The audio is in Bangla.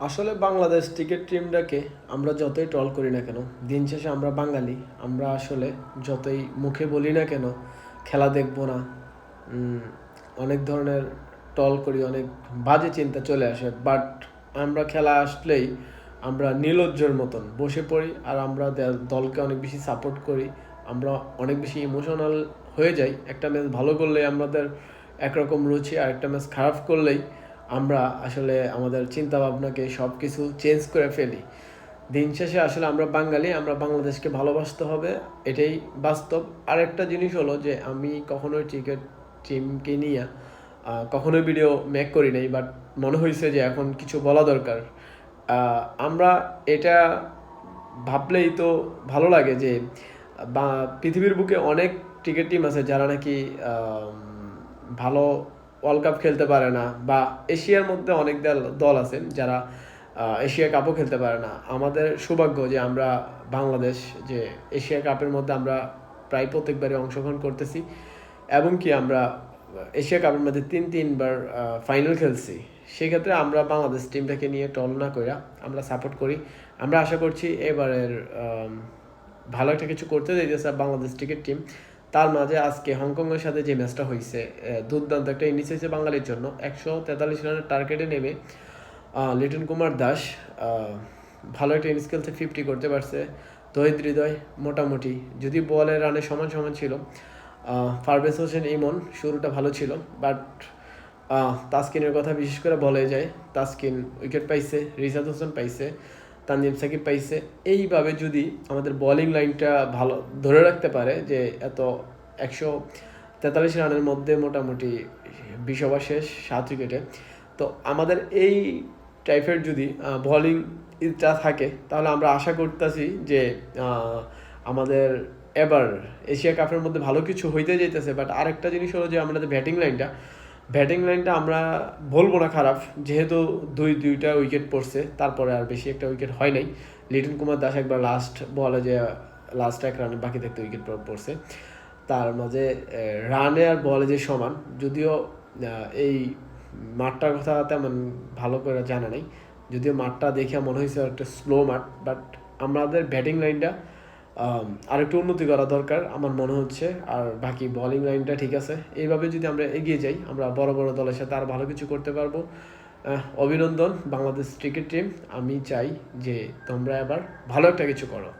আসলে বাংলাদেশ ক্রিকেট টিমটাকে আমরা যতই ট্রল করি না কেন, দিন শেষে আমরা বাঙালি। আমরা আসলে যতই মুখে বলি না কেন খেলা দেখবো না, উম, অনেক ধরনের ট্রল করি, অনেক বাজে চিন্তা চলে আসে। বাট আমরা খেলা আসলেই আমরা নির্লজ্জের মতন বসে পড়ি, আর আমরা দলকে অনেক বেশি সাপোর্ট করি। আমরা অনেক বেশি ইমোশনাল হয়ে যাই। একটা ম্যাচ ভালো করলেই আমাদের একরকম রুচি, আর একটা ম্যাচ খারাপ করলেই আমরা আসলে আমাদের চিন্তা ভাবনাকে সব কিছু চেঞ্জ করে ফেলি। দিন শেষে আসলে আমরা বাঙালি, আমরা বাংলাদেশকে ভালোবাসতে হবে, এটাই বাস্তব। আরেকটা জিনিস হলো যে আমি কখনোই ক্রিকেট টিমকে নিয়ে কখনোই ভিডিও মেক করি নাই, বাট মনে হয়েছে যে এখন কিছু বলা দরকার। আমরা এটা ভাবলেই তো ভালো লাগে যে বা পৃথিবীর বুকে অনেক ক্রিকেট টিম আছে যারা নাকি ভালো ওয়ার্ল্ড কাপ খেলতে পারে না, বা এশিয়ার মধ্যে অনেক দল আছেন যারা এশিয়া কাপও খেলতে পারে না। আমাদের সৌভাগ্য যে আমরা বাংলাদেশ, যে এশিয়া কাপের মধ্যে আমরা প্রায় প্রত্যেকবারই অংশগ্রহণ করতেছি, এবং কি আমরা এশিয়া কাপের মধ্যে তিনবার ফাইনাল খেলছি। সেক্ষেত্রে আমরা বাংলাদেশ টিমটাকে নিয়ে টল না কইরা আমরা সাপোর্ট করি। আমরা আশা করছি এবারের ভালো একটা কিছু করতে চাইতেছে বাংলাদেশ ক্রিকেট টিম। তার মাঝে আজকে হংকংয়ের সাথে যে ম্যাচটা হয়েছে, দুর্দান্ত একটা ইনিংস হয়েছে বাঙালির জন্য। 143 রানের টার্গেটে নেমে লিটন কুমার দাস ভালো একটা ইনিংস খেলতে 50 করতে পারছে। তহিদ হৃদয় মোটামুটি, যদি বলের রানে সমান সমান ছিল। পারভেজ হোসেন ইমন শুরুটা ভালো ছিল, বাট তাসকিনের কথা বিশেষ করে বলে যায়। তাসকিন উইকেট পাইছে, রিশাদ হোসেন পাইছে, তানজিম সাকিব পাইছে। এইভাবে যদি আমাদের বোলিং লাইনটা ভালো ধরে রাখতে পারে, যে এত 143 রানের মধ্যে মোটামুটি 20 ওভার শেষ 7 উইকেটে, তো আমাদের এই টাইপের যদি বোলিংটা থাকে, তাহলে আমরা আশা করতেছি যে আমাদের এবার এশিয়া কাপের মধ্যে ভালো কিছু হইতে যাইতেছে। বাট আরেকটা জিনিস হলো যে আমাদের ব্যাটিং লাইনটা আমরা বলবো না খারাপ, যেহেতু দুইটা উইকেট পড়ছে, তারপরে আর বেশি একটা উইকেট হয় নাই। লিটন কুমার দাস একবার লাস্ট বলে যে লাস্ট 1 রানে বাকি থাকতে উইকেট পড়ছে। তার মাঝে রানে আর বলে যে সমান, যদিও এই মাঠটার কথা তেমন ভালো করে জানা নেই, যদিও মাঠটা দেখে মনে হয়েছে একটা স্লো মাঠ। বাট আমাদের ব্যাটিং লাইনটা আর একটু উন্নতি করা দরকার আমার মনে হচ্ছে। আর বাকি বোলিং লাইনটা ঠিক আছে। এইভাবে যদি আমরা এগিয়ে যাই, আমরা বড় বড় দলের সাথে আর ভালো কিছু করতে পারবো। অভিনন্দন বাংলাদেশ ক্রিকেট টিম। আমি চাই যে তোমরা এবার ভালো একটা কিছু করো।